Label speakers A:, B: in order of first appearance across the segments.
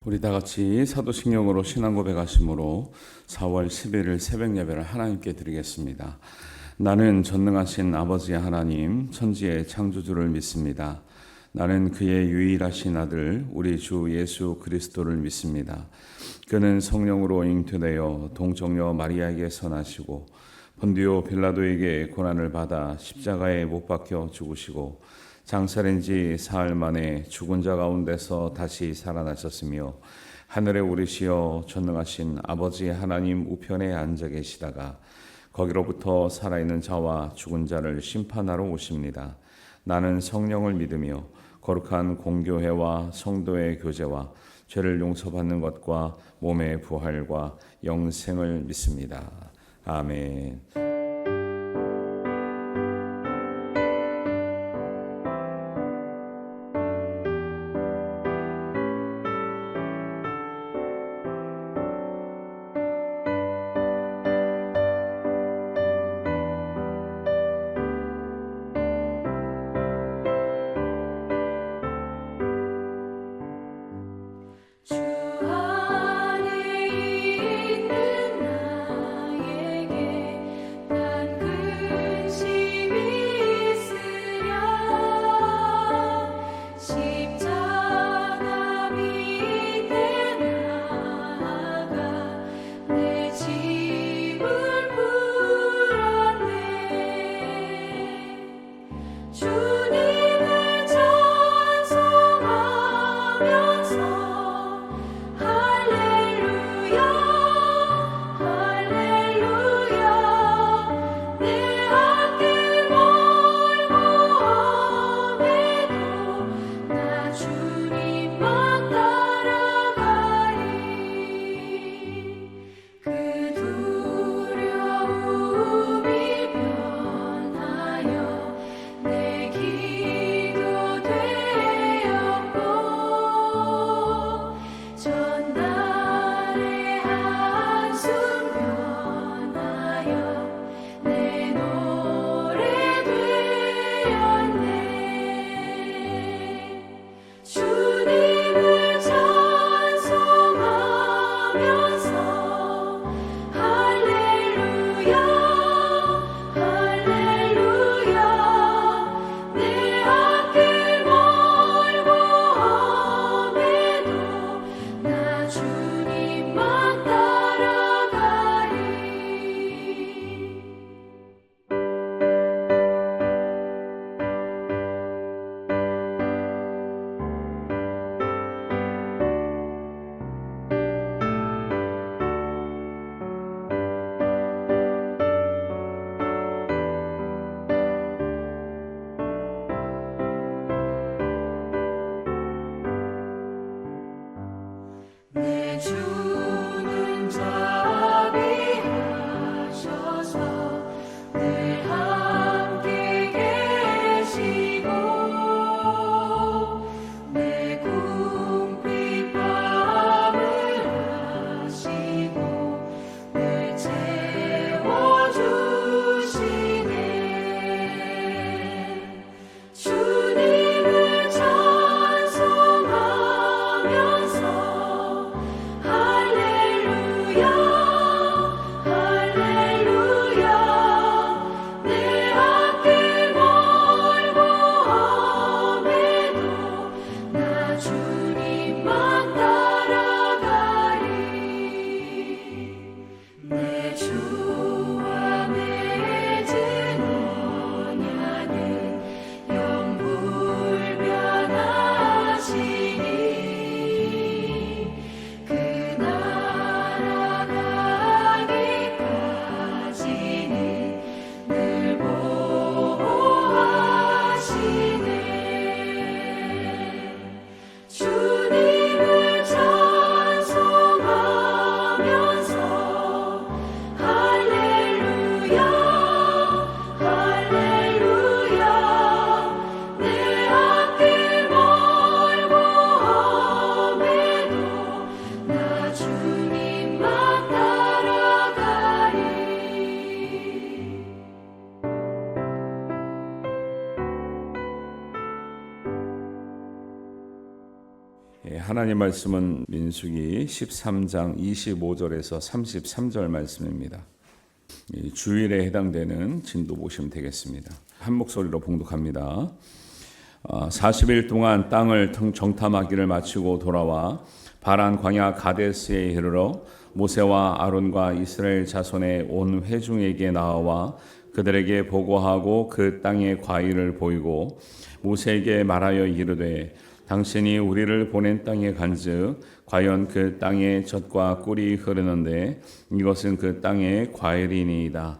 A: 우리 다 같이 사도신경으로 신앙 고백하심으로 4월 11일 새벽 예배를 하나님께 드리겠습니다. 나는 전능하신 아버지 하나님, 천지의 창조주를 믿습니다. 나는 그의 유일하신 아들, 우리 주 예수 그리스도를 믿습니다. 그는 성령으로 잉태되어 동정녀 마리아에게서 나시고 본디오 빌라도에게 고난을 받아 십자가에 못 박혀 죽으시고 장사된 지 사흘 만에 죽은 자 가운데서 다시 살아나셨으며 하늘에 오르시어 전능하신 아버지 하나님 우편에 앉아 계시다가 거기로부터 살아있는 자와 죽은 자를 심판하러 오십니다. 나는 성령을 믿으며 거룩한 공교회와 성도의 교제와 죄를 용서받는 것과 몸의 부활과 영생을 믿습니다. 아멘.
B: 주 안에 있는 나에게
A: 하나님 말씀은 민수기 13장 25절에서 33절 말씀입니다. 이 주일에 해당되는 진도 보시면 되겠습니다. 한 목소리로 봉독합니다. 40일 동안 땅을 정탐하기를 마치고 돌아와 바란 광야 가데스에 이르러 모세와 아론과 이스라엘 자손의 온 회중에게 나와 그들에게 보고하고 그 땅의 과일을 보이고 모세에게 말하여 이르되 당신이 우리를 보낸 땅에 간즉 과연 그 땅에 젖과 꿀이 흐르는데 이것은 그 땅의 과일이니이다.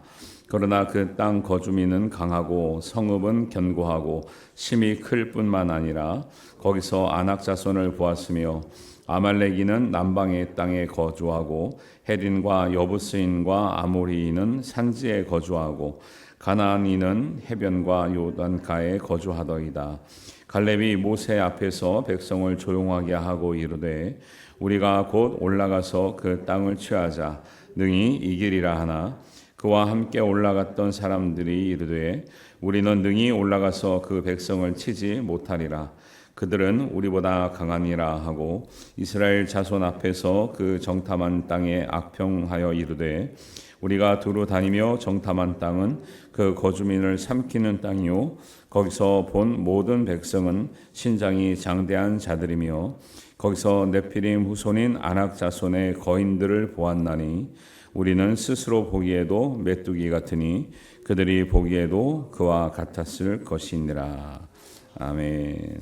A: 그러나 그 땅 거주민은 강하고 성읍은 견고하고 심이 클 뿐만 아니라 거기서 아낙 자손을 보았으며 아말렉인은 남방의 땅에 거주하고 헤린과 여부스인과 아모리인은 산지에 거주하고 가나안인은 해변과 요단가에 거주하더이다. 갈렙이 모세 앞에서 백성을 조용하게 하고 이르되 우리가 곧 올라가서 그 땅을 취하자 능히 이기리라 하나 그와 함께 올라갔던 사람들이 이르되 우리는 능히 올라가서 그 백성을 치지 못하리라. 그들은 우리보다 강하니라 하고 이스라엘 자손 앞에서 그 정탐한 땅에 악평하여 이르되 우리가 두루 다니며 정탐한 땅은 그 거주민을 삼키는 땅이요 거기서 본 모든 백성은 신장이 장대한 자들이며 거기서 네피림 후손인 아낙 자손의 거인들을 보았나니 우리는 스스로 보기에도 메뚜기 같으니 그들이 보기에도 그와 같았을 것이니라. 아멘.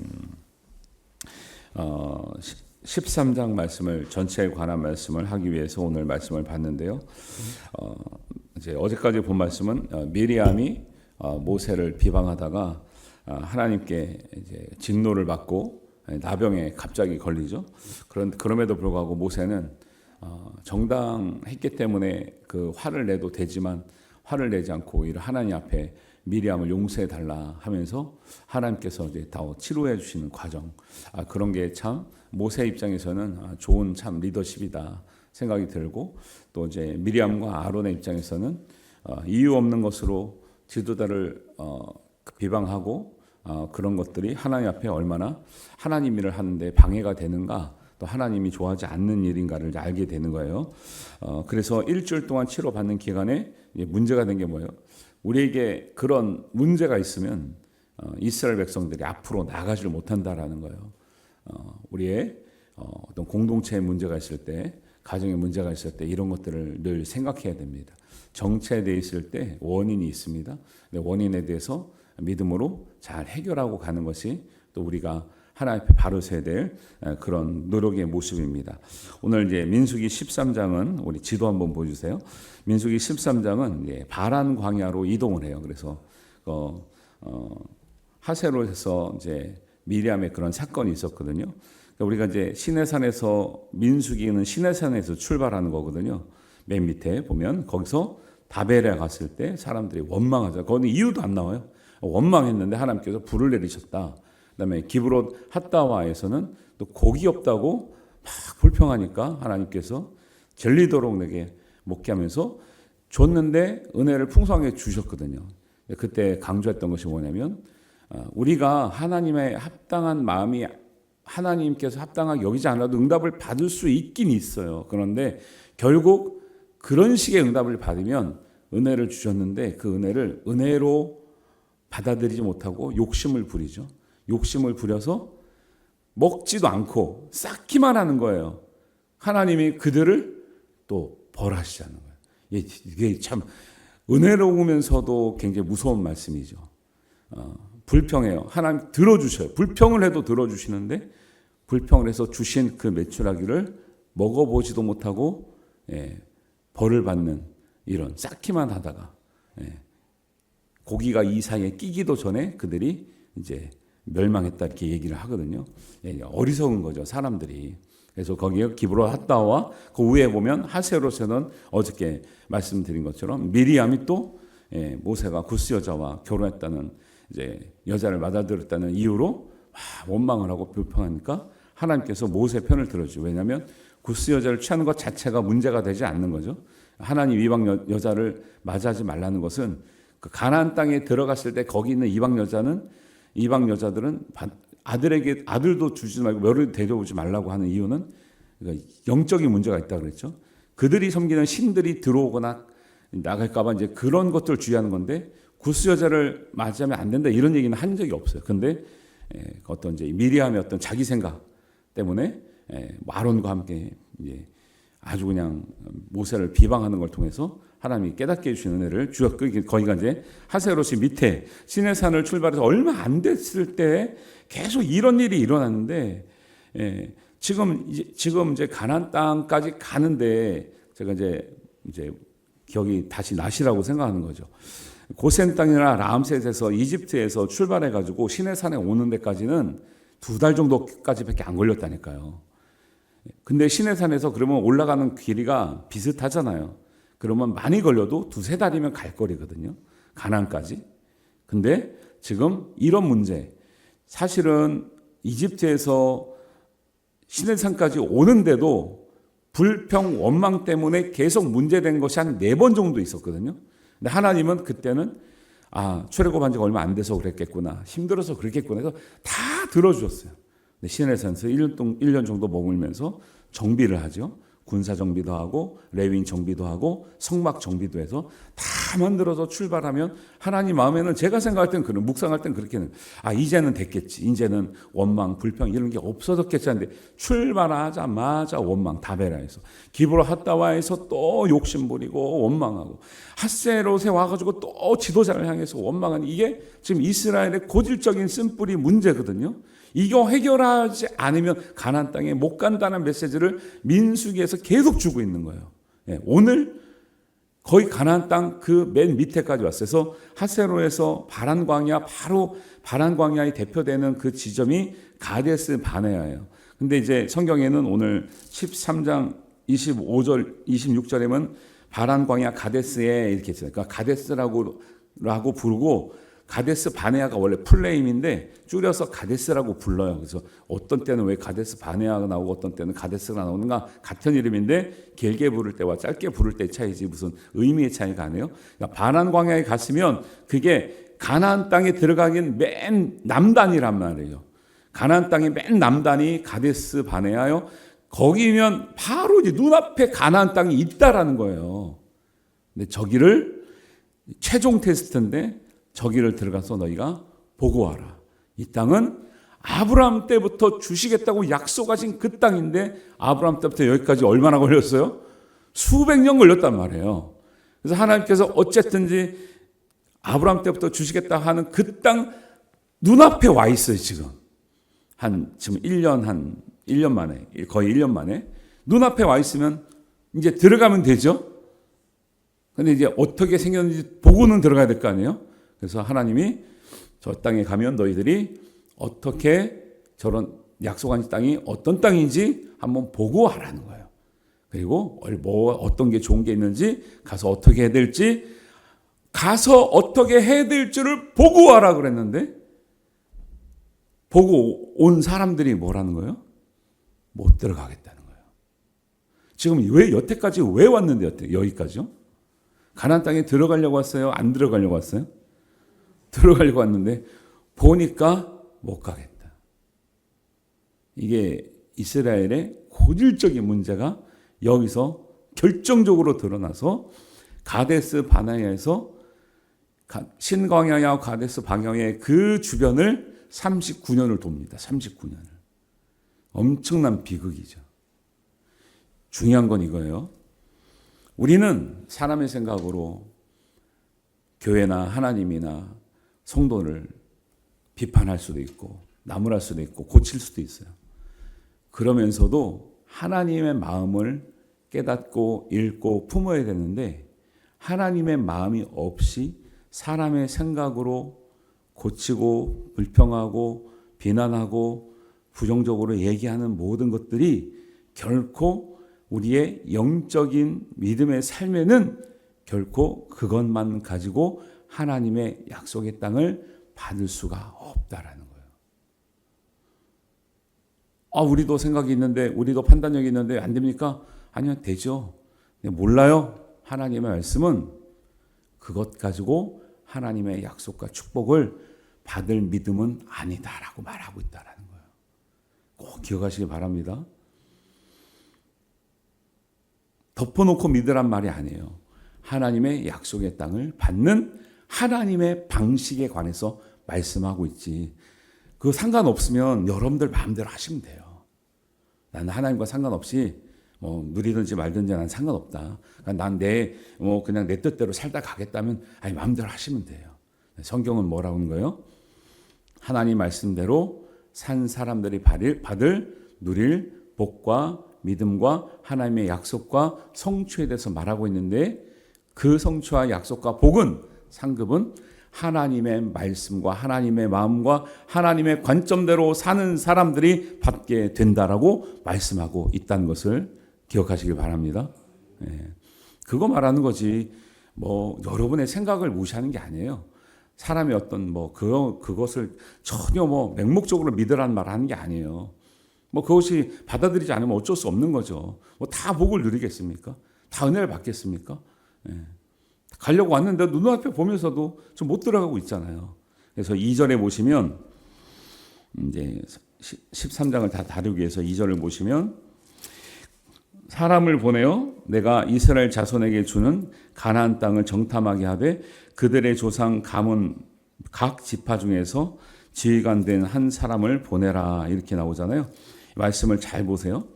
A: 13장 말씀을 전체에 관한 말씀을 하기 위해서 오늘 말씀을 봤는데요. 이제 어제까지 본 말씀은 미리암이 모세를 비방하다가 하나님께 이제 진노를 받고 나병에 갑자기 걸리죠. 그럼에도 불구하고 모세는 정당했기 때문에 그 화를 내도 되지만 화를 내지 않고 오히려 하나님 앞에 미리암을 용서해 달라 하면서 하나님께서 이제 다 치료해 주시는 과정. 그런 게 참 모세 입장에서는 좋은 참 리더십이다 생각이 들고 또 이제 미리암과 아론의 입장에서는 이유 없는 것으로 지도자를 비방하고 그런 것들이 하나님 앞에 얼마나 하나님 일을 하는데 방해가 되는가 또 하나님이 좋아하지 않는 일인가를 알게 되는 거예요. 그래서 일주일 동안 치료받는 기간에 문제가 된 게 뭐예요? 우리에게 그런 문제가 있으면 이스라엘 백성들이 앞으로 나가질 못한다라는 거예요. 우리의 어떤 공동체에 문제가 있을 때, 가정에 문제가 있을 때 이런 것들을 늘 생각해야 됩니다. 정체되어 있을 때 원인이 있습니다. 원인에 대해서 믿음으로 잘 해결하고 가는 것이 또 우리가 하나님 앞에 바로 서야 될 그런 노력의 모습입니다. 오늘 이제 민수기 13장은 우리 지도 한번 보여주세요. 민수기 13장은 바란 광야로 이동을 해요. 그래서 하세롯에서 이제 미리암의 그런 사건이 있었거든요. 그러니까 우리가 이제 시내산에서 민수기는 시내산에서 출발하는 거거든요. 맨 밑에 보면 거기서 다벨에 갔을 때 사람들이 원망하죠. 거기 이유도 안 나와요. 원망했는데 하나님께서 불을 내리셨다. 그다음에 기브롯 핫다와에서는 또 곡이 없다고 막 불평하니까 하나님께서 절리도록 내게 먹게 하면서 줬는데 은혜를 풍성하게 주셨거든요. 그때 강조했던 것이 뭐냐면 우리가 하나님의 합당한 마음이 하나님께서 합당하게 여기지 않아도 응답을 받을 수 있긴 있어요. 그런데 결국 그런 식의 응답을 받으면 은혜를 주셨는데 그 은혜를 은혜로 받아들이지 못하고 욕심을 부리죠. 욕심을 부려서 먹지도 않고 쌓기만 하는 거예요. 하나님이 그들을 또 벌하시자는 거예요. 이게 참 은혜로우면서도 굉장히 무서운 말씀이죠. 불평해요. 하나님 들어주셔요. 불평을 해도 들어주시는데 불평을 해서 주신 그 메추라기를 먹어보지도 못하고 벌을 받는 이런 쌓기만 하다가 고기가 이 사이에 끼기도 전에 그들이 이제 멸망했다 이렇게 얘기를 하거든요. 어리석은 거죠 사람들이. 그래서 거기에 기브롯 핫다와 그 위에 보면 하세롯에는 어저께 말씀드린 것처럼 미리암이 또 모세가 구스 여자와 결혼했다는 이제 여자를 맞아들였다는 이유로 원망을 하고 불평하니까 하나님께서 모세 편을 들어주죠. 왜냐하면 구스 여자를 취하는 것 자체가 문제가 되지 않는 거죠. 하나님 이방 여자를 맞이하지 말라는 것은 그 가나안 땅에 들어갔을 때 거기 있는 이방 여자들은 아들에게 아들도 주지 말고 며느리 데려오지 말라고 하는 이유는 그러니까 영적인 문제가 있다 그랬죠. 그들이 섬기는 신들이 들어오거나 나갈까봐 이제 그런 것들을 주의하는 건데 구스 여자를 맞이하면 안 된다 이런 얘기는 한 적이 없어요. 근데 어떤 이제 미리암의 어떤 자기 생각 때문에 아론과 함께 이제 아주 그냥 모세를 비방하는 걸 통해서 하나님이 깨닫게 해주시는 은혜를 주었고, 거기가 이제 하세로시 밑에 시내산을 출발해서 얼마 안 됐을 때 계속 이런 일이 일어났는데, 지금 이제 가나안 땅까지 가는데 제가 이제 기억이 다시 나시라고 생각하는 거죠. 고센 땅이나 람셋에서 이집트에서 출발해 가지고 시내산에 오는 데까지는 2달 정도까지밖에 안 걸렸다니까요. 근데 시내산에서 그러면 올라가는 길이가 비슷하잖아요. 그러면 많이 걸려도 2-3달이면 갈 거리거든요. 가나안까지. 근데 지금 이런 문제, 사실은 이집트에서 시내산까지 오는데도 불평 원망 때문에 계속 문제된 것이 한 4번 정도 있었거든요. 근데 하나님은 그때는 출애굽한 지가 얼마 안 돼서 그랬겠구나, 힘들어서 그랬겠구나 해서 다 들어주었어요. 시내산에서 1년 정도 머물면서 정비를 하죠. 군사 정비도 하고 레위인 정비도 하고 성막 정비도 해서 다 만들어서 출발하면 하나님 마음에는, 제가 생각할 땐 그런, 묵상할 땐 그렇게는 이제는 됐겠지, 이제는 원망 불평 이런 게 없어졌겠지 하는데 출발하자마자 원망, 다베라에서 기브로 핫다와에서 또 욕심 부리고 원망하고 핫세롯에 와가지고 또 지도자를 향해서 원망하는, 이게 지금 이스라엘의 고질적인 쓴뿌리 문제거든요. 이거 해결하지 않으면 가나안 땅에 못 간다는 메시지를 민수기에서 계속 주고 있는 거예요. 오늘 거의 가나안 땅 그 맨 밑에까지 왔어요. 그래서 하세로에서 바란 광야, 바로 바란 광야의 대표되는 그 지점이 가데스 바네아예요. 근데 이제 성경에는 오늘 13장 25절 26절에는 바란 광야 가데스에 이렇게 있어요. 그러니까 가데스라고 부르고, 가데스 바네아가 원래 풀네임인데 줄여서 가데스라고 불러요. 그래서 어떤 때는 왜 가데스 바네아가 나오고 어떤 때는 가데스가 나오는가, 같은 이름인데 길게 부를 때와 짧게 부를 때의 차이지 무슨 의미의 차이가 아니에요. 그러니까 바란 광야에 갔으면 그게 가나안 땅에 들어가긴 맨 남단이란 말이에요. 가나안 땅의 맨 남단이 가데스 바네아요. 거기면 바로 이제 눈앞에 가나안 땅이 있다라는 거예요. 근데 저기를 최종 테스트인데, 저기를 들어가서 너희가 보고 와라. 이 땅은 아브라함 때부터 주시겠다고 약속하신 그 땅인데, 아브라함 때부터 여기까지 얼마나 걸렸어요? 수백 년 걸렸단 말이에요. 그래서 하나님께서 어쨌든지 아브라함 때부터 주시겠다 하는 그 땅 눈앞에 와 있어요. 지금 1년 만에, 거의 1년 만에 눈앞에 와 있으면 이제 들어가면 되죠. 근데 이제 어떻게 생겼는지 보고는 들어가야 될 거 아니에요. 그래서 하나님이 저 땅에 가면 너희들이 어떻게, 저런 약속한 땅이 어떤 땅인지 한번 보고 하라는 거예요. 그리고 어떤 게 좋은 게 있는지, 가서 어떻게 해야 될지, 가서 어떻게 해야 될지를 보고 와라 그랬는데, 보고 온 사람들이 뭐라는 거예요? 못 들어가겠다는 거예요. 지금 여태까지 왜 왔는데, 여기까지요? 가나안 땅에 들어가려고 왔어요? 안 들어가려고 왔어요? 들어가려고 왔는데 보니까 못 가겠다. 이게 이스라엘의 고질적인 문제가 여기서 결정적으로 드러나서 가데스 바네아에서 신광야와 가데스 방향의 그 주변을 39년을 돕니다. 39년을. 엄청난 비극이죠. 중요한 건 이거예요. 우리는 사람의 생각으로 교회나 하나님이나 성도를 비판할 수도 있고 나무랄 수도 있고 고칠 수도 있어요. 그러면서도 하나님의 마음을 깨닫고 읽고 품어야 되는데, 하나님의 마음이 없이 사람의 생각으로 고치고 불평하고 비난하고 부정적으로 얘기하는 모든 것들이 결코 우리의 영적인 믿음의 삶에는 결코 그것만 가지고 하나님의 약속의 땅을 받을 수가 없다라는 거예요. 우리도 생각이 있는데, 우리도 판단력이 있는데 안 됩니까? 아니요, 되죠. 몰라요. 하나님의 말씀은 그것 가지고 하나님의 약속과 축복을 받을 믿음은 아니다라고 말하고 있다라는 거예요. 꼭 기억하시기 바랍니다. 덮어놓고 믿으란 말이 아니에요. 하나님의 약속의 땅을 받는 하나님의 방식에 관해서 말씀하고 있지. 그거 상관없으면 여러분들 마음대로 하시면 돼요. 나는 하나님과 상관없이 누리든지 말든지 난 상관없다. 난 그냥 내 뜻대로 살다 가겠다면 마음대로 하시면 돼요. 성경은 뭐라고 하는 거예요? 하나님 말씀대로 산 사람들이 누릴 복과 믿음과 하나님의 약속과 성취에 대해서 말하고 있는데, 그 성취와 약속과 복은, 상급은 하나님의 말씀과 하나님의 마음과 하나님의 관점대로 사는 사람들이 받게 된다라고 말씀하고 있다는 것을 기억하시길 바랍니다. 그거 말하는 거지. 여러분의 생각을 무시하는 게 아니에요. 사람의 어떤 그것을 전혀 맹목적으로 믿으라는 말 하는 게 아니에요. 그것이 받아들이지 않으면 어쩔 수 없는 거죠. 다 복을 누리겠습니까? 다 은혜를 받겠습니까? 가려고 왔는데 눈앞에 보면서도 좀 못 들어가고 있잖아요. 그래서 2절에 보시면, 이제 13장을 다 다루기 위해서 2절을 보시면, 사람을 보내어 내가 이스라엘 자손에게 주는 가나안 땅을 정탐하게 하되 그들의 조상 가문 각 지파 중에서 지휘관 된 한 사람을 보내라, 이렇게 나오잖아요. 말씀을 잘 보세요.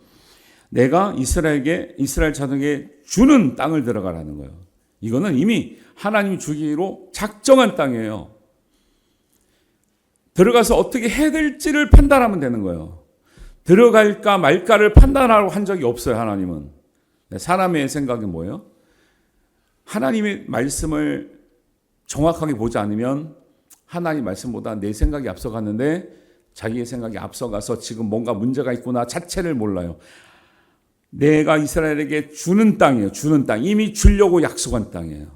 A: 내가 이스라엘 자손에게 주는 땅을 들어가라는 거예요. 이거는 이미 하나님이 주기로 작정한 땅이에요. 들어가서 어떻게 해야 될지를 판단하면 되는 거예요. 들어갈까 말까를 판단하라고 한 적이 없어요, 하나님은. 사람의 생각이 뭐예요? 하나님의 말씀을 정확하게 보지 않으면 하나님 말씀보다 내 생각이 앞서갔는데, 자기의 생각이 앞서가서 지금 뭔가 문제가 있구나 자체를 몰라요. 내가 이스라엘에게 주는 땅이에요. 주는 땅. 이미 주려고 약속한 땅이에요.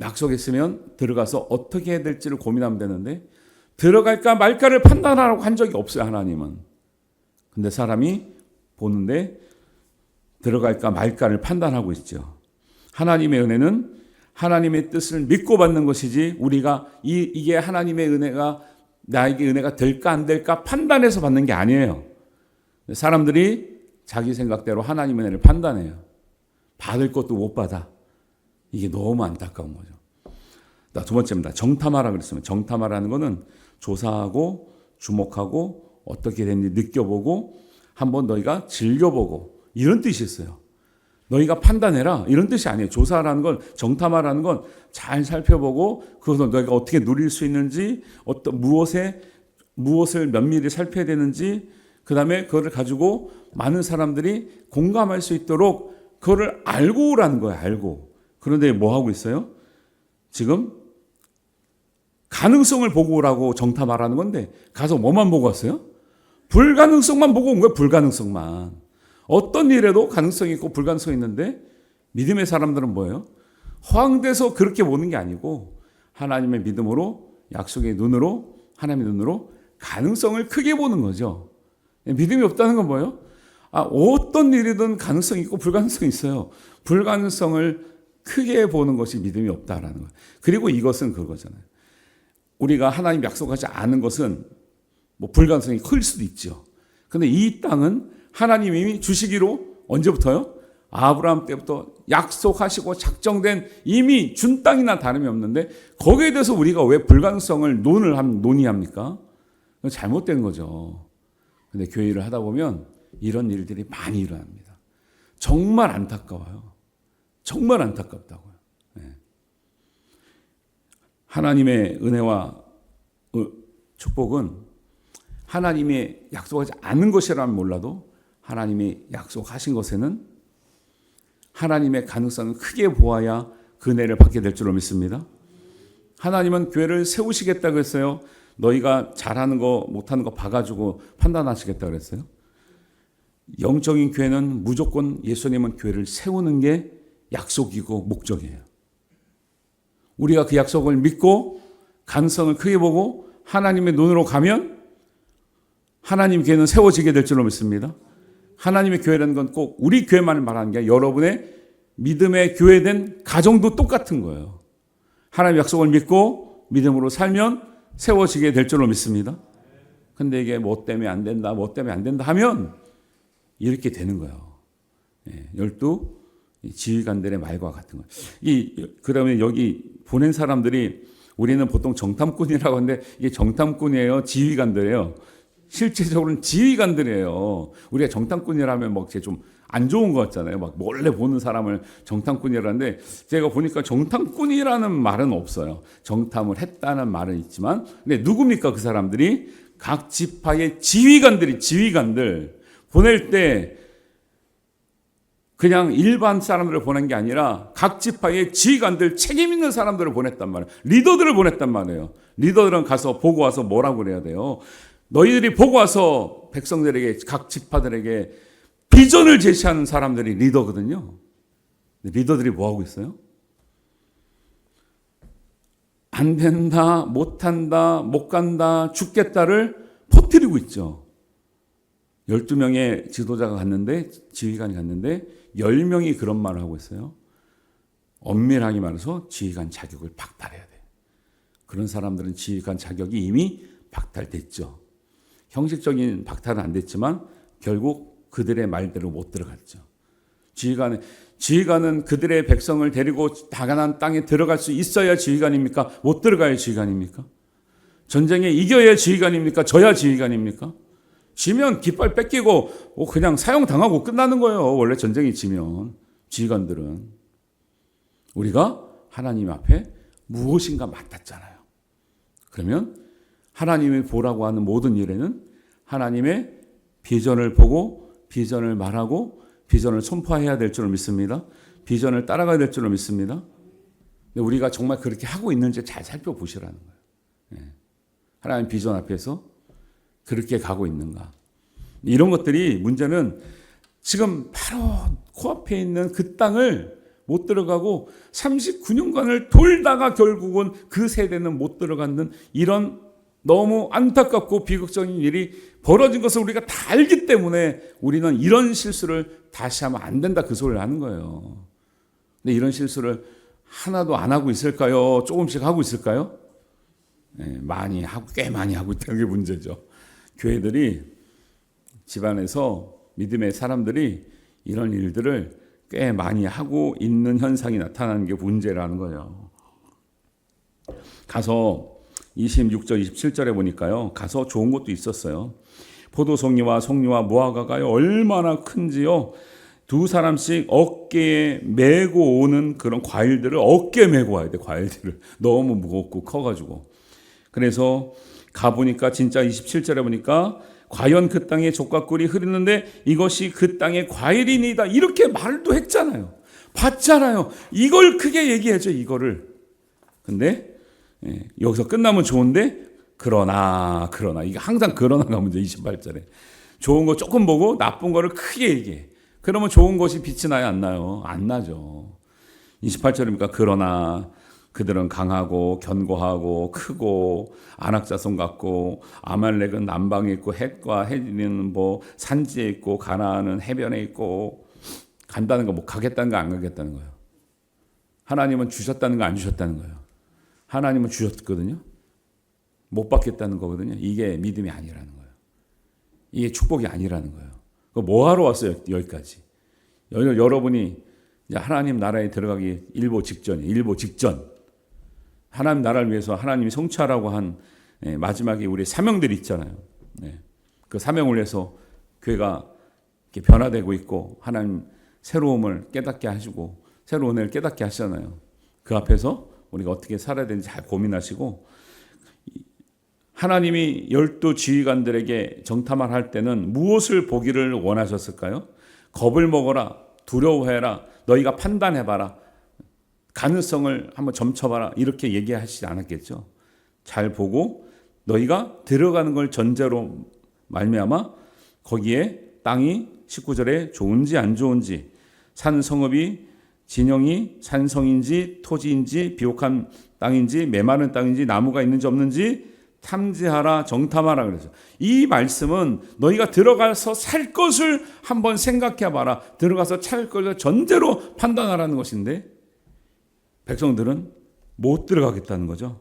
A: 약속했으면 들어가서 어떻게 해야 될지를 고민하면 되는데, 들어갈까 말까를 판단하라고 한 적이 없어요, 하나님은. 근데 사람이 보는데 들어갈까 말까를 판단하고 있죠. 하나님의 은혜는 하나님의 뜻을 믿고 받는 것이지, 우리가 이게 하나님의 은혜가 나에게 은혜가 될까 안 될까 판단해서 받는 게 아니에요. 사람들이 자기 생각대로 하나님의 은혜를 판단해요. 받을 것도 못 받아. 이게 너무 안타까운 거죠. 두 번째입니다. 정탐하라 그랬으면, 정탐하라는 거는 조사하고 주목하고 어떻게 됐는지 느껴보고 한번 너희가 즐겨보고, 이런 뜻이 있어요. 너희가 판단해라, 이런 뜻이 아니에요. 조사라는 건, 정탐하라는 건 잘 살펴보고 그것을 너희가 어떻게 누릴 수 있는지, 무엇을 면밀히 살펴야 되는지, 그 다음에 그거를 가지고 많은 사람들이 공감할 수 있도록 그거를 알고 오라는 거예요. 알고. 그런데 뭐 하고 있어요? 지금 가능성을 보고 오라고 정탐하라는 건데, 가서 뭐만 보고 왔어요? 불가능성만 보고 온 거예요. 불가능성만. 어떤 일에도 가능성이 있고 불가능성이 있는데, 믿음의 사람들은 뭐예요? 허황돼서 그렇게 보는 게 아니고, 하나님의 믿음으로, 약속의 눈으로, 하나님의 눈으로 가능성을 크게 보는 거죠. 믿음이 없다는 건 뭐예요? 어떤 일이든 가능성이 있고 불가능성이 있어요. 불가능성을 크게 보는 것이 믿음이 없다라는 거예요. 그리고 이것은 그거잖아요. 우리가 하나님 약속하지 않은 것은 불가능성이 클 수도 있죠. 그런데 이 땅은 하나님이 이미 주시기로, 언제부터요? 아브라함 때부터 약속하시고 작정된 이미 준 땅이나 다름이 없는데, 거기에 대해서 우리가 왜 불가능성을 논의합니까? 잘못된 거죠. 근데 교회 일을 하다 보면 이런 일들이 많이 일어납니다. 정말 안타까워요. 정말 안타깝다고요. 하나님의 은혜와 축복은 하나님이 약속하지 않은 것이라면 몰라도, 하나님이 약속하신 것에는 하나님의 가능성을 크게 보아야 그 은혜를 받게 될 줄로 믿습니다. 하나님은 교회를 세우시겠다고 했어요. 너희가 잘하는 거 못하는 거 봐가지고 판단하시겠다 그랬어요. 영적인 교회는 무조건, 예수님은 교회를 세우는 게 약속이고 목적이에요. 우리가 그 약속을 믿고 가능성을 크게 보고 하나님의 눈으로 가면 하나님 교회는 세워지게 될 줄로 믿습니다. 하나님의 교회라는 건 꼭 우리 교회만을 말하는 게 아니라 여러분의 믿음의 교회된 가정도 똑같은 거예요. 하나님의 약속을 믿고 믿음으로 살면 세워지게 될 줄로 믿습니다. 근데 이게 뭐 때문에 안 된다, 뭐 때문에 안 된다 하면 이렇게 되는 거예요. 12 지휘관들의 말과 같은 거예요. 그다음에 여기 보낸 사람들이 우리는 보통 정탐꾼이라고 하는데 이게 정탐꾼이에요, 지휘관들이에요. 실제적으로는 지휘관들이에요. 우리가 정탐꾼이라면 뭐 좀 안 좋은 것 같잖아요. 막 몰래 보는 사람을 정탐꾼이라는데 제가 보니까 정탐꾼이라는 말은 없어요. 정탐을 했다는 말은 있지만, 근데 누굽니까 그 사람들이? 각 지파의 지휘관들 보낼 때 그냥 일반 사람들을 보낸 게 아니라 각 지파의 지휘관들, 책임 있는 사람들을 보냈단 말이에요. 리더들을 보냈단 말이에요. 리더들은 가서 보고 와서 뭐라고 그래야 돼요? 너희들이 보고 와서 백성들에게, 각 지파들에게 비전을 제시하는 사람들이 리더거든요. 리더들이 뭐 하고 있어요? 안 된다, 못 한다, 못 간다, 죽겠다를 퍼뜨리고 있죠. 12명의 지도자가 갔는데, 지휘관이 갔는데 10명이 그런 말을 하고 있어요. 엄밀하게 말해서 지휘관 자격을 박탈해야 돼. 그런 사람들은 지휘관 자격이 이미 박탈됐죠. 형식적인 박탈은 안 됐지만 결국 그들의 말대로 못 들어갔죠. 지휘관은 그들의 백성을 데리고 가나안 땅에 들어갈 수 있어야 지휘관입니까? 못 들어가야 지휘관입니까? 전쟁에 이겨야 지휘관입니까? 져야 지휘관입니까? 지면 깃발 뺏기고 그냥 사형당하고 끝나는 거예요. 원래 전쟁이 지면. 지휘관들은. 우리가 하나님 앞에 무엇인가 맡았잖아요. 그러면 하나님이 보라고 하는 모든 일에는 하나님의 비전을 보고 비전을 말하고 비전을 선포해야 될 줄로 믿습니다. 비전을 따라가야 될 줄로 믿습니다. 근데 우리가 정말 그렇게 하고 있는지 잘 살펴보시라는 거예요. 하나님 비전 앞에서 그렇게 가고 있는가. 이런 것들이 문제는 지금 바로 코앞에 있는 그 땅을 못 들어가고 39년간을 돌다가 결국은 그 세대는 못 들어가는 이런 너무 안타깝고 비극적인 일이 벌어진 것을 우리가 다 알기 때문에 우리는 이런 실수를 다시 하면 안 된다 그 소리를 하는 거예요. 근데 이런 실수를 하나도 안 하고 있을까요? 조금씩 하고 있을까요? 많이 하고 꽤 많이 하고 있다는 게 문제죠. 교회들이 집안에서 믿음의 사람들이 이런 일들을 꽤 많이 하고 있는 현상이 나타나는 게 문제라는 거예요. 가서 26절 27절에 보니까요. 가서 좋은 것도 있었어요. 포도송이와 송이와 무화과가 얼마나 큰지요. 두 사람씩 어깨에 메고 오는 그런 과일들을 어깨에 메고 와야 돼. 과일들을. 너무 무겁고 커가지고. 그래서 가보니까 진짜 27절에 보니까 과연 그 땅에 족과 꿀이 흐르는데 이것이 그 땅의 과일이니다. 이렇게 말도 했잖아요. 봤잖아요. 이걸 크게 얘기하죠. 이거를. 근데 여기서 끝나면 좋은데 그러나 이게 항상 그러나가 문제. 28절에 좋은 거 조금 보고 나쁜 거를 크게 얘기해. 그러면 좋은 것이 빛이 나요? 안 나요? 안 나죠. 28절입니까? 그러나 그들은 강하고 견고하고 크고 안악자손 같고 아말렉은 남방에 있고 헷과 해지는 뭐 산지에 있고 가나안은 해변에 있고. 간다는 거 뭐 가겠다는 거 안 가겠다는 거예요. 하나님은 주셨다는 거 안 주셨다는 거예요. 하나님은 주셨거든요. 못 받겠다는 거거든요. 이게 믿음이 아니라는 거예요. 이게 축복이 아니라는 거예요. 뭐하러 왔어요? 여기까지. 여러분이 이제 하나님 나라에 들어가기 일보 직전. 하나님 나라를 위해서 하나님이 성취하라고 한 마지막에 우리 사명들이 있잖아요. 그 사명을 위해서 교회가 이렇게 변화되고 있고 하나님 새로움을 깨닫게 하시고 새로운 은혜를 깨닫게 하시잖아요. 그 앞에서 우리가 어떻게 살아야 되는지 잘 고민하시고, 하나님이 12 지휘관들에게 정탐을 할 때는 무엇을 보기를 원하셨을까요? 겁을 먹어라, 두려워해라, 너희가 판단해봐라, 가능성을 한번 점쳐봐라, 이렇게 얘기하시지 않았겠죠. 잘 보고 너희가 들어가는 걸 전제로 말미암아 거기에 땅이 19절에 좋은지 안 좋은지, 산성읍이 진영이 산성인지 토지인지 비옥한 땅인지 메마른 땅인지 나무가 있는지 없는지 탐지하라, 정탐하라 그래서 이 말씀은 너희가 들어가서 살 것을 한번 생각해 봐라, 들어가서 살 것을 전제로 판단하라는 것인데 백성들은 못 들어가겠다는 거죠.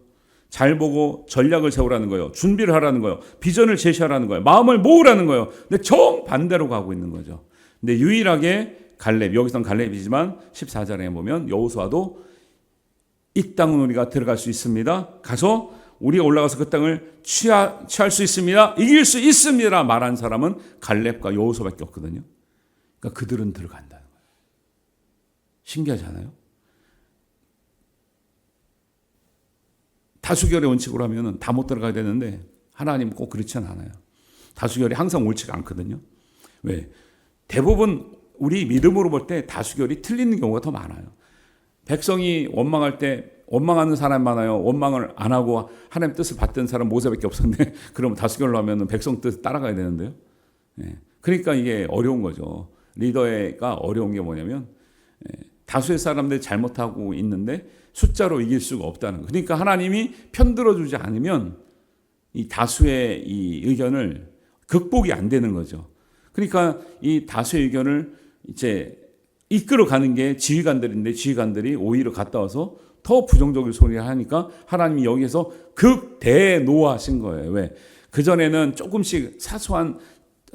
A: 잘 보고 전략을 세우라는 거예요. 준비를 하라는 거예요. 비전을 제시하라는 거예요. 마음을 모으라는 거예요. 근데 정반대로 가고 있는 거죠. 근데 유일하게 갈렙, 여기서는 갈렙이지만 14절에 보면 여호수아도 이 땅은 우리가 들어갈 수 있습니다. 가서 우리가 올라가서 그 땅을 취할 수 있습니다. 이길 수 있습니다. 말한 사람은 갈렙과 여호수아밖에 없거든요. 그러니까 그들은 들어간다는 거예요. 신기하지 않아요? 다수결의 원칙으로 하면 다 못 들어가야 되는데 하나님은 꼭 그렇지는 않아요. 다수결이 항상 옳지가 않거든요. 왜? 대부분 우리 믿음으로 볼 때 다수결이 틀리는 경우가 더 많아요. 백성이 원망할 때 원망하는 사람 많아요. 원망을 안 하고 하나님 뜻을 받던 사람 모세밖에 없었는데 그러면 다수결로 하면 백성 뜻 따라가야 되는데요. 그러니까 이게 어려운 거죠. 리더가 어려운 게 뭐냐면 다수의 사람들이 잘못하고 있는데 숫자로 이길 수가 없다는 거예요. 그러니까 하나님이 편들어주지 않으면 이 다수의 이 의견을 극복이 안 되는 거죠. 그러니까 이 다수의 의견을 이제 이끌어가는 게 지휘관들인데 지휘관들이 오히려 갔다 와서 더 부정적인 소리를 하니까 하나님이 여기서 극대노하신 거예요. 왜? 그전에는 조금씩 사소한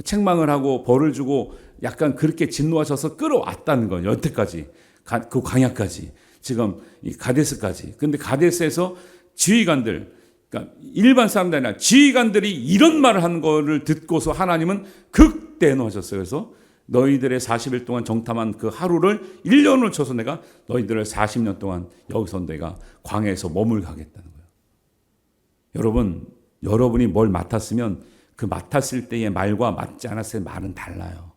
A: 책망을 하고 벌을 주고 약간 그렇게 진노하셔서 끌어왔다는 거예요. 여태까지. 그 광야까지. 지금 이 가데스까지. 근데 가데스에서 지휘관들, 그러니까 일반 사람들이 아니라 지휘관들이 이런 말을 하는 거를 듣고서 하나님은 극대노하셨어요. 그래서 너희들의 40일 동안 정탐한 그 하루를 1년을 쳐서 내가 너희들을 40년 동안 여기서 내가 광야에서 머물게 하겠다는 거예요. 여러분이 뭘 맡았으면 그 맡았을 때의 말과 맞지 않았을 때 말은 달라요.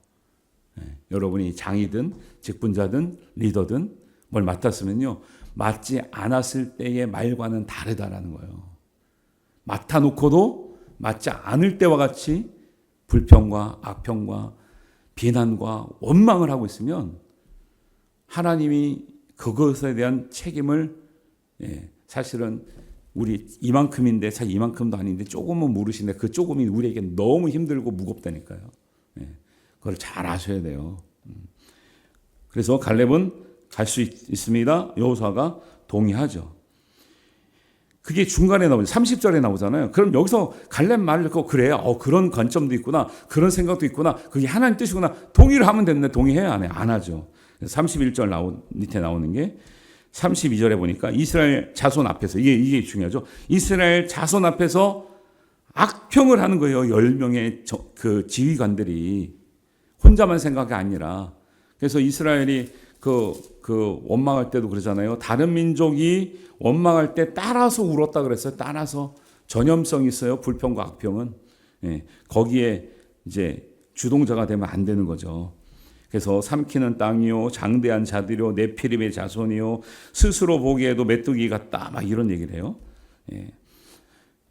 A: 여러분이 장이든 직분자든 리더든 뭘 맡았으면요. 맞지 않았을 때의 말과는 다르다라는 거예요. 맡아놓고도 맞지 않을 때와 같이 불평과 악평과 비난과 원망을 하고 있으면 하나님이 그것에 대한 책임을 사실은 우리 이만큼인데 사실 이만큼도 아닌데 조금은 물으시는데 그 조금이 우리에게 너무 힘들고 무겁다니까요. 그걸 잘 아셔야 돼요. 그래서 갈렙은 갈 수 있습니다. 여호수아가 동의하죠. 그게 중간에 나오죠. 30절에 나오잖아요. 그럼 여기서 갈렙 말을 듣고 그래, 그런 관점도 있구나, 그런 생각도 있구나, 그게 하나님 뜻이구나. 동의를 하면 되는데 동의해야 안 해? 안 하죠. 31절 밑에 나오는 게 32절에 보니까 이스라엘 자손 앞에서 이게 중요하죠. 이스라엘 자손 앞에서 악평을 하는 거예요. 10명의 그 지휘관들이 혼자만 생각이 아니라. 그래서 이스라엘이 그 원망할 때도 그러잖아요. 다른 민족이 원망할 때 따라서 울었다 그랬어요. 따라서 전염성이 있어요. 불평과 악평은. 거기에 이제 주동자가 되면 안 되는 거죠. 그래서 삼키는 땅이요, 장대한 자들이요, 네피림의 자손이요, 스스로 보기에도 메뚜기 같다. 막 이런 얘기를 해요.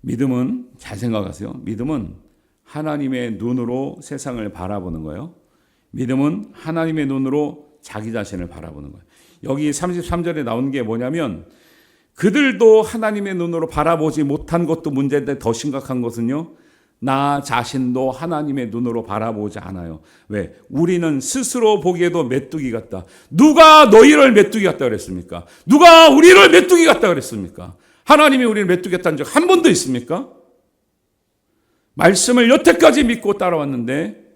A: 믿음은 잘 생각하세요. 믿음은 하나님의 눈으로 세상을 바라보는 거예요. 믿음은 하나님의 눈으로 자기 자신을 바라보는 거예요. 여기 33절에 나오는 게 뭐냐면 그들도 하나님의 눈으로 바라보지 못한 것도 문제인데 더 심각한 것은요. 나 자신도 하나님의 눈으로 바라보지 않아요. 왜? 우리는 스스로 보기에도 메뚜기 같다. 누가 너희를 메뚜기 같다 그랬습니까? 누가 우리를 메뚜기 같다 그랬습니까? 하나님이 우리를 메뚜기 같다는 적 한 번도 있습니까? 말씀을 여태까지 믿고 따라왔는데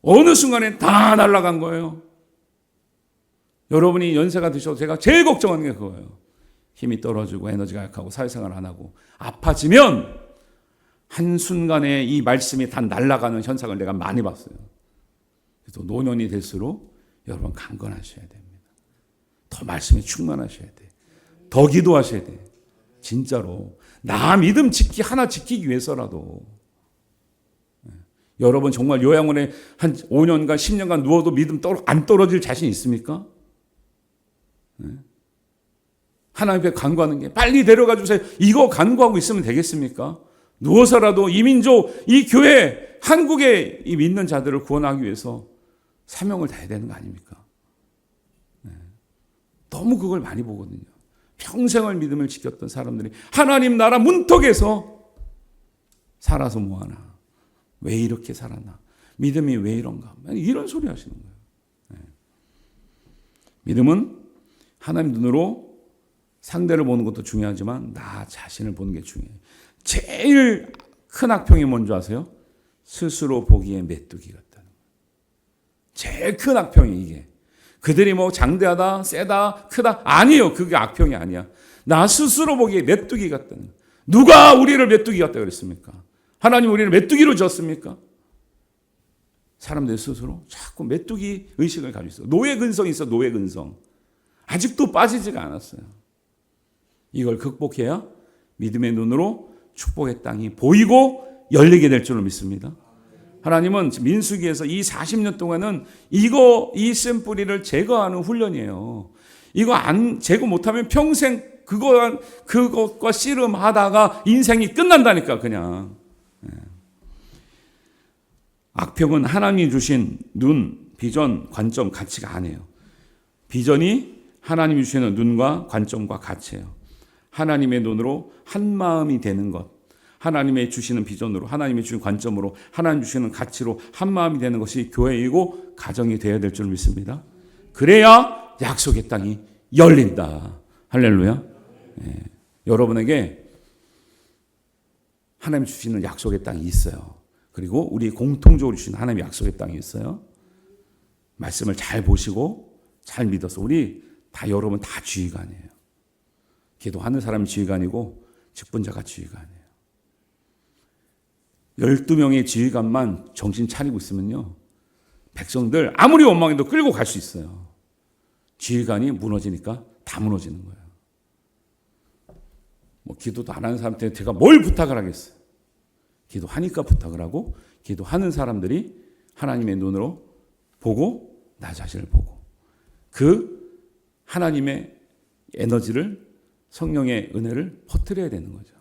A: 어느 순간에 다 날아간 거예요. 여러분이 연세가 드셔도 제가 제일 걱정하는 게 그거예요. 힘이 떨어지고 에너지가 약하고 사회생활 안 하고 아파지면 한순간에 이 말씀이 다 날아가는 현상을 내가 많이 봤어요. 그래서 노년이 될수록 여러분 강건하셔야 됩니다. 더 말씀에 충만하셔야 돼. 더 기도하셔야 돼. 진짜로. 나 믿음 하나 지키기 위해서라도. 여러분 정말 요양원에 한 5년간 10년간 누워도 믿음 안 떨어질 자신 있습니까? 하나님 앞에 간구하는 게 빨리 데려가 주세요. 이거 간구하고 있으면 되겠습니까? 누워서라도 이 민족, 이 교회, 한국의 이 믿는 자들을 구원하기 위해서 사명을 다해야 되는 거 아닙니까? 너무 그걸 많이 보거든요. 평생을 믿음을 지켰던 사람들이 하나님 나라 문턱에서 살아서 뭐하나? 왜 이렇게 살았나? 믿음이 왜 이런가? 이런 소리 하시는 거예요. 믿음은 하나님 눈으로 상대를 보는 것도 중요하지만 나 자신을 보는 게 중요해요. 제일 큰 악평이 뭔지 아세요? 스스로 보기에 메뚜기 같다는 거예요. 제일 큰 악평이 이게. 그들이 뭐 장대하다, 세다, 크다. 아니에요. 그게 악평이 아니야. 나 스스로 보기에 메뚜기 같다는 거예요. 누가 우리를 메뚜기 같다 그랬습니까? 하나님 우리를 메뚜기로 지었습니까? 사람들 스스로 자꾸 메뚜기 의식을 가지고 있어. 노예 근성이 있어. 노예 근성. 아직도 빠지지가 않았어요. 이걸 극복해야 믿음의 눈으로 축복의 땅이 보이고 열리게 될 줄로 믿습니다. 하나님은 민수기에서 이 40년 동안은 이 쓴뿌리를 제거하는 훈련이에요. 이거 제거 못하면 평생 그것과 씨름하다가 인생이 끝난다니까 그냥. 악평은 하나님이 주신 눈, 비전, 관점, 가치가 아니에요. 비전이 하나님이 주시는 눈과 관점과 가치예요. 하나님의 눈으로 한 마음이 되는 것, 하나님의 주시는 비전으로, 하나님의 주시는 관점으로, 하나님 주시는 가치로 한 마음이 되는 것이 교회이고 가정이 되어야 될 줄 믿습니다. 그래야 약속의 땅이 열린다. 할렐루야. 네. 여러분에게 하나님 주시는 약속의 땅이 있어요. 그리고 우리 공통적으로 주시는 하나님의 약속의 땅이 있어요. 말씀을 잘 보시고 잘 믿어서 우리 여러분 다 지휘관이에요. 기도하는 사람이 지휘관이고 직분자가 지휘관이에요. 12명의 지휘관만 정신 차리고 있으면요. 백성들 아무리 원망해도 끌고 갈 수 있어요. 지휘관이 무너지니까 다 무너지는 거예요. 기도도 안 하는 사람한테 제가 뭘 부탁을 하겠어요. 기도하니까 부탁을 하고 기도하는 사람들이 하나님의 눈으로 보고 나 자신을 보고 그 하나님의 에너지를 성령의 은혜를 퍼뜨려야 되는 거죠.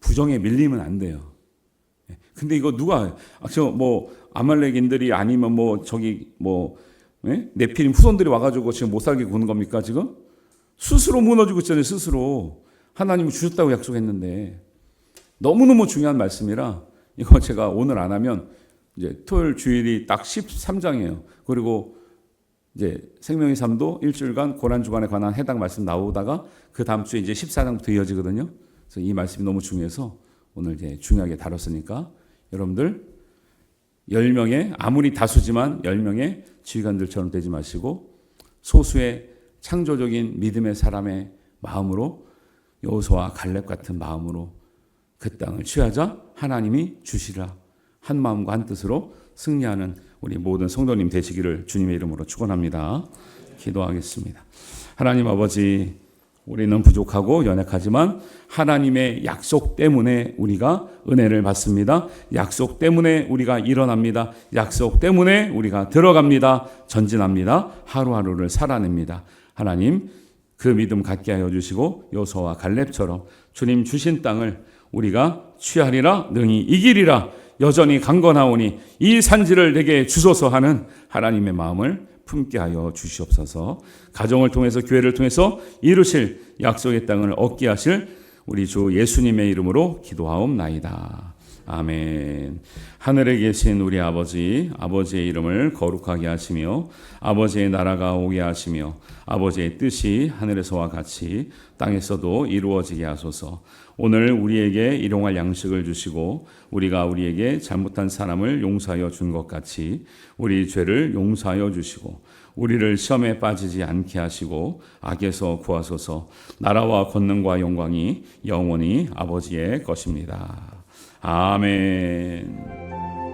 A: 부정에 밀리면 안 돼요. 근데 이거 누가 아말렉인들이 아니면 네피림 후손들이 와가지고 지금 못 살게 구는 겁니까 지금? 스스로 무너지고 있잖아요. 스스로 하나님이 주셨다고 약속했는데 너무너무 중요한 말씀이라 이거 제가 오늘 안 하면 이제 토요일 주일이 딱 13장이에요. 그리고 이제 생명의 삶도 일주일간 고난주간에 관한 해당 말씀 나오다가 그 다음 주에 이제 14장부터 이어지거든요. 그래서 이 말씀이 너무 중요해서 오늘 이제 중요하게 다뤘으니까 여러분들 10명의 아무리 다수지만 10명의 지휘관들처럼 되지 마시고 소수의 창조적인 믿음의 사람의 마음으로 여호수아와 갈렙 같은 마음으로 그 땅을 취하자 하나님이 주시라 한 마음과 한 뜻으로 승리하는 우리 모든 성도님 되시기를 주님의 이름으로 축원합니다. 기도하겠습니다. 하나님 아버지, 우리는 부족하고 연약하지만 하나님의 약속 때문에 우리가 은혜를 받습니다. 약속 때문에 우리가 일어납니다. 약속 때문에 우리가 들어갑니다. 전진합니다. 하루하루를 살아냅니다. 하나님 그 믿음 갖게 하여 주시고 여호수아와 갈렙처럼 주님 주신 땅을 우리가 취하리라 능히 이기리라 여전히 강건하오니 이 산지를 내게 주소서 하는 하나님의 마음을 품게 하여 주시옵소서. 가정을 통해서 교회를 통해서 이루실 약속의 땅을 얻게 하실 우리 주 예수님의 이름으로 기도하옵나이다. 아멘. 하늘에 계신 우리 아버지, 아버지의 이름을 거룩하게 하시며 아버지의 나라가 오게 하시며 아버지의 뜻이 하늘에서와 같이 땅에서도 이루어지게 하소서. 오늘 우리에게 일용할 양식을 주시고 우리가 우리에게 잘못한 사람을 용서하여 준 것 같이 우리 죄를 용서하여 주시고 우리를 시험에 빠지지 않게 하시고 악에서 구하소서. 나라와 권능과 영광이 영원히 아버지의 것입니다. 아멘.